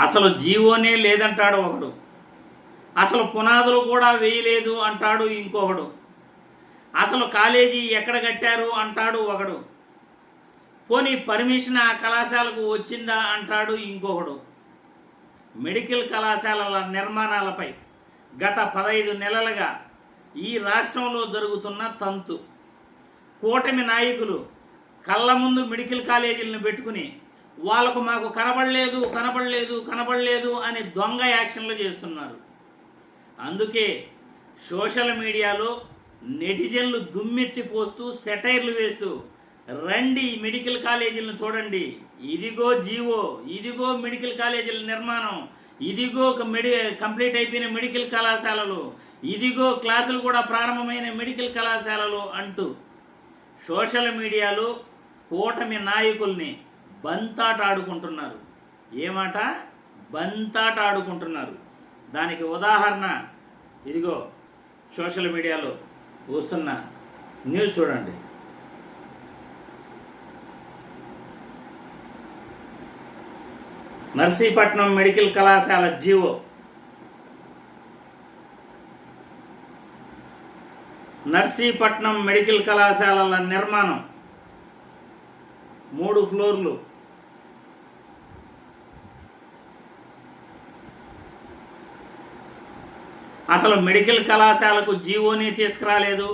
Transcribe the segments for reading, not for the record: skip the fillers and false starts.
అసలు జీవోనే లేదంటాడు ఒకడు, అసలు పునాదులు కూడా వేయలేదు అంటాడు ఇంకొకడు, అసలు కాలేజీ ఎక్కడ కట్టారు అంటాడు ఒకడు, పోనీ పర్మిషన్ ఆ కళాశాలకు వచ్చిందా అంటాడు ఇంకొకడు. మెడికల్ కళాశాలల నిర్మాణాలపై గత 15 నెలలుగా ఈ రాష్ట్రంలో జరుగుతున్న తంతు. కూటమి నాయకులు కళ్ళ ముందు మెడికల్ కాలేజీలను పెట్టుకుని వాళ్ళకు మాకు కనబడలేదు అని దొంగ యాక్షన్లు చేస్తున్నారు. అందుకే సోషల్ మీడియాలో నెటిజన్లు దుమ్మెత్తి పోస్తూ సెటైర్లు వేస్తూ, రండి మెడికల్ కాలేజీలను చూడండి, ఇదిగో జీవో, ఇదిగో మెడికల్ కాలేజీల నిర్మాణం, ఇదిగో కంప్లీట్ అయిపోయిన మెడికల్ కళాశాలలు, ఇదిగో క్లాసులు కూడా ప్రారంభమైన మెడికల్ కళాశాలలు అంటూ సోషల్ మీడియాలో కూటమి నాయకుల్ని బంతాట ఆడుకుంటున్నారు. ఏమాట బంతాట ఆడుకుంటున్నారు. దానికి ఉదాహరణ ఇదిగో సోషల్ మీడియాలో వస్తున్న న్యూస్ చూడండి. నర్సీపట్నం మెడికల్ కళాశాల జీవో. నర్సీపట్నం మెడికల్ కళాశాలల నిర్మాణం 3 ఫ్లోర్లు. అసలు మెడికల్ కళాశాలకు జీవోనే తీసుకురాలేదు,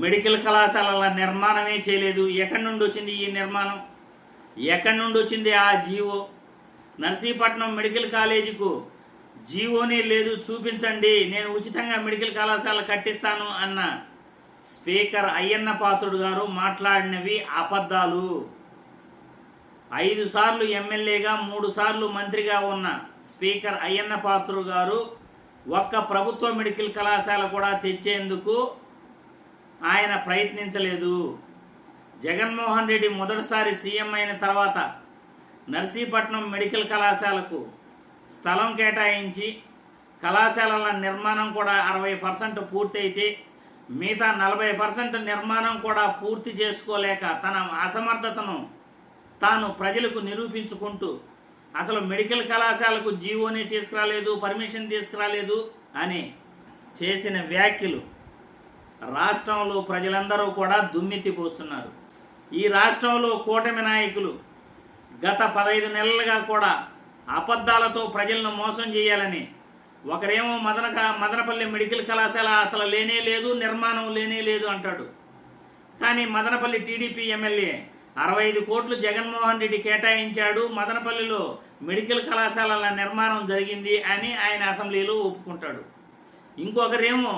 మెడికల్ కళాశాలల నిర్మాణమే చేయలేదు. ఎక్కడి నుండి వచ్చింది ఈ నిర్మాణం? ఎక్కడి నుండి వచ్చింది ఆ జీవో? నర్సీపట్నం మెడికల్ కాలేజీకు జీవోనే లేదు, చూపించండి, నేను ఉచితంగా మెడికల్ కళాశాల కట్టిస్తాను అన్న స్పీకర్ అయ్యన్న పాత్రుడు గారు మాట్లాడినవి అబద్ధాలు. 5 సార్లు ఎమ్మెల్యేగా 3 సార్లు మంత్రిగా ఉన్న స్పీకర్ అయ్యన్న పాత్రుడు గారు ఒక్క ప్రభుత్వ మెడికల్ కళాశాల కూడా తెచ్చేందుకు ఆయన ప్రయత్నించలేదు. జగన్మోహన్ రెడ్డి మొదటిసారి సీఎం అయిన తర్వాత నర్సీపట్నం మెడికల్ కళాశాలకు స్థలం కేటాయించి కళాశాలల నిర్మాణం కూడా 60% పూర్తయితే మిగతా 40% నిర్మాణం కూడా పూర్తి చేసుకోలేక తన అసమర్థతను తాను ప్రజలకు నిరూపించుకుంటూ అసలు మెడికల్ కళాశాలకు జీవోనే తీసుకురాలేదు, పర్మిషన్ తీసుకురాలేదు అని చేసిన వ్యాఖ్యలు రాష్ట్రంలో ప్రజలందరూ కూడా దుమ్మెత్తిపోస్తున్నారు. ఈ రాష్ట్రంలో కూటమి నాయకులు గత 15 నెలలుగా కూడా అబద్ధాలతో ప్రజలను మోసం చేయాలని, ఒకరేమో మదనపల్లి మెడికల్ కళాశాల అసలు లేనే లేదు, నిర్మాణం లేనే లేదు అంటాడు. కానీ మదనపల్లి టీడీపీ ఎమ్మెల్యే 65 కోట్లు జగన్మోహన్ రెడ్డి కేటాయించాడు, మదనపల్లిలో మెడికల్ కళాశాలల నిర్మాణం జరిగింది అని ఆయన అసెంబ్లీలో ఒప్పుకుంటాడు. ఇంకొకరేమో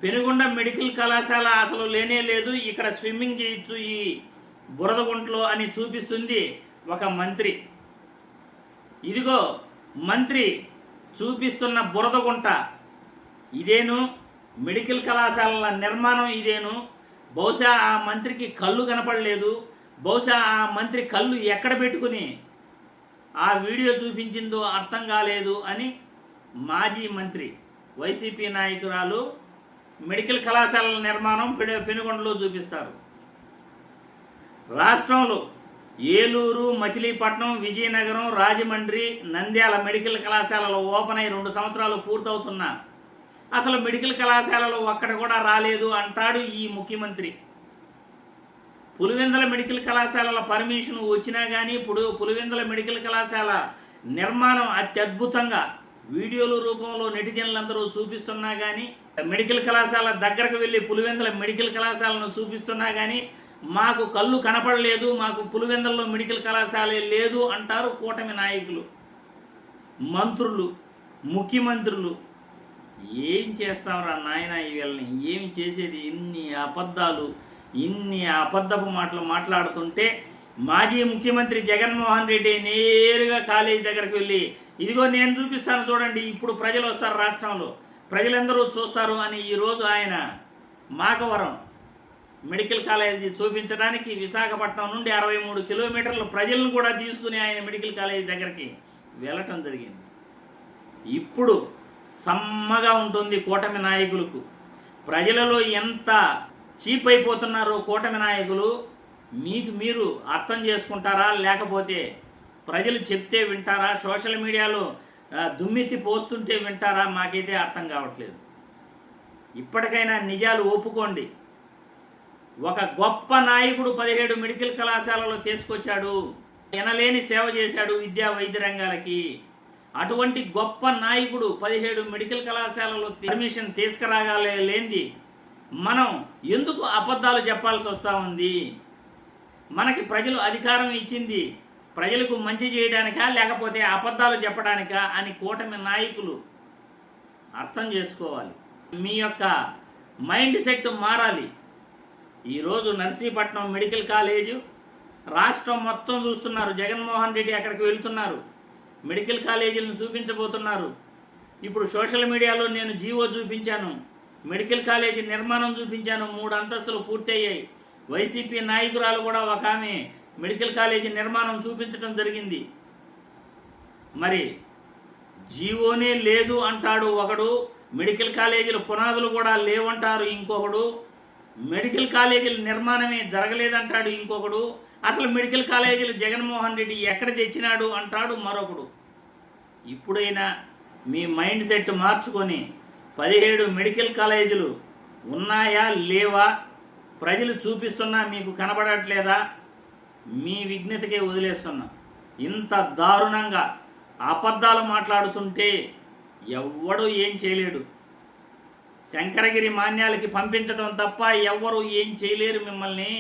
పెనుగొండ మెడికల్ కళాశాల అసలు లేనే లేదు, ఇక్కడ స్విమ్మింగ్ చేయొచ్చు ఈ బురదగుంటలో అని చూపిస్తుంది ఒక మంత్రి. ఇదిగో మంత్రి చూపిస్తున్న బురదగుంట ఇదేను, మెడికల్ కళాశాలల నిర్మాణం ఇదేను. బహుశా ఆ మంత్రికి కళ్ళు కనపడలేదు, బహుశా ఆ మంత్రి కళ్ళు ఎక్కడ పెట్టుకుని ఆ వీడియో చూపించిందో అర్థం కాలేదు అని మాజీ మంత్రి వైసీపీ నాయకురాలు మెడికల్ కళాశాలల నిర్మాణం పెనుగొండలో చూపిస్తారు. రాష్ట్రంలో ఏలూరు, మచిలీపట్నం, విజయనగరం, రాజమండ్రి, నంద్యాల మెడికల్ కళాశాలలో ఓపెన్ అయి 2 సంవత్సరాలు పూర్తవుతున్నా అసలు మెడికల్ కళాశాలలో ఒక్కటి కూడా రాలేదు అంటాడు ఈ ముఖ్యమంత్రి. పులివెందుల మెడికల్ కళాశాలల పర్మిషన్ వచ్చినా కానీ పులివెందుల మెడికల్ కళాశాల నిర్మాణం అత్యద్భుతంగా వీడియోల రూపంలో నెటిజన్లందరూ చూపిస్తున్నా కానీ, మెడికల్ కళాశాల దగ్గరకు వెళ్ళి పులివెందుల మెడికల్ కళాశాలను చూపిస్తున్నా కానీ మాకు కళ్ళు కనపడలేదు, మాకు పులివెందులలో మెడికల్ కళాశాల లేదు అంటారు కూటమి నాయకులు, మంత్రులు, ముఖ్యమంత్రులు. ఏం చేస్తాంరా నాయన వీళ్ళని, ఏం చేసేది? ఇన్ని అబద్ధపు మాటలు మాట్లాడుతుంటే మాజీ ముఖ్యమంత్రి జగన్మోహన్ రెడ్డి నేరుగా కాలేజీ దగ్గరకు వెళ్ళి ఇదిగో నేను చూపిస్తాను చూడండి, ఇప్పుడు ప్రజలు వస్తారు, రాష్ట్రంలో ప్రజలందరూ చూస్తారు అని ఈరోజు ఆయన మాకవరం మెడికల్ కాలేజీ చూపించడానికి విశాఖపట్నం నుండి 63 కిలోమీటర్ల ప్రజలను కూడా తీసుకుని ఆయన మెడికల్ కాలేజీ దగ్గరికి వెళ్ళటం జరిగింది. ఇప్పుడు సమ్మగా ఉంటుంది కూటమి నాయకులకు. ప్రజలలో ఎంత చీప్ అయిపోతున్నారో కూటమి నాయకులు మీకు మీరు అర్థం చేసుకుంటారా, లేకపోతే ప్రజలు చెప్తే వింటారా? సోషల్ మీడియాలో దుమ్మెత్తి పోస్తుంటే వింటారా? మాకైతే అర్థం కావట్లేదు. ఇప్పటికైనా నిజాలు ఒప్పుకోండి. ఒక గొప్ప నాయకుడు 17 మెడికల్ కళాశాలలో తీసుకొచ్చాడు, ఎనలేని సేవ చేశాడు విద్యా వైద్య రంగాలకి. అటువంటి గొప్ప నాయకుడు 17 మెడికల్ కళాశాలలో పర్మిషన్ తీసుకురాగలేంది మనం ఎందుకు అబద్ధాలు చెప్పాల్సి వస్తూ ఉంది? మనకి ప్రజలు అధికారం ఇచ్చింది ప్రజలకు మంచి చేయడానికా లేకపోతే అబద్ధాలు చెప్పడానికా అని కూటమి నాయకులు అర్థం చేసుకోవాలి. మీ యొక్క మైండ్ సెట్ మారాలి. ఈరోజు నర్సీపట్నం మెడికల్ కాలేజు రాష్ట్రం మొత్తం చూస్తున్నారు. జగన్మోహన్ రెడ్డి అక్కడికి వెళ్తున్నారు, మెడికల్ కాలేజీలను చూపించబోతున్నారు. ఇప్పుడు సోషల్ మీడియాలో నేను జీవో చూపించాను, మెడికల్ కాలేజీ నిర్మాణం చూపించాను. 3 అంతస్తులు పూర్తయ్యాయి. వైసీపీ నాయకురాలు కూడా ఒక ఆమె మెడికల్ కాలేజీ నిర్మాణం చూపించడం జరిగింది. మరి జీవోనే లేదు అంటాడు ఒకడు, మెడికల్ కాలేజీల పునాదులు కూడా లేవంటారు ఇంకొకడు, మెడికల్ కాలేజీల నిర్మాణమే జరగలేదంటాడు ఇంకొకడు, అసలు మెడికల్ కాలేజీలు జగన్మోహన్ రెడ్డి ఎక్కడ తెచ్చినాడు అంటాడు మరొకడు. ఇప్పుడైనా మీ మైండ్ సెట్ మార్చుకొని 17 మెడికల్ కాలేజీలు ఉన్నాయా లేవా, ప్రజలు చూపిస్తున్నా మీకు కనబడట్లేదా? మీ విఘ్నతకే వదిలేస్తున్నా. ఇంత దారుణంగా అబద్ధాలు మాట్లాడుతుంటే ఎవ్వడూ ఏం చేయలేడు. శంకరగిరి మాన్యాలకి పంపించడం తప్ప ఎవ్వరూ ఏం చేయలేరు మిమ్మల్ని.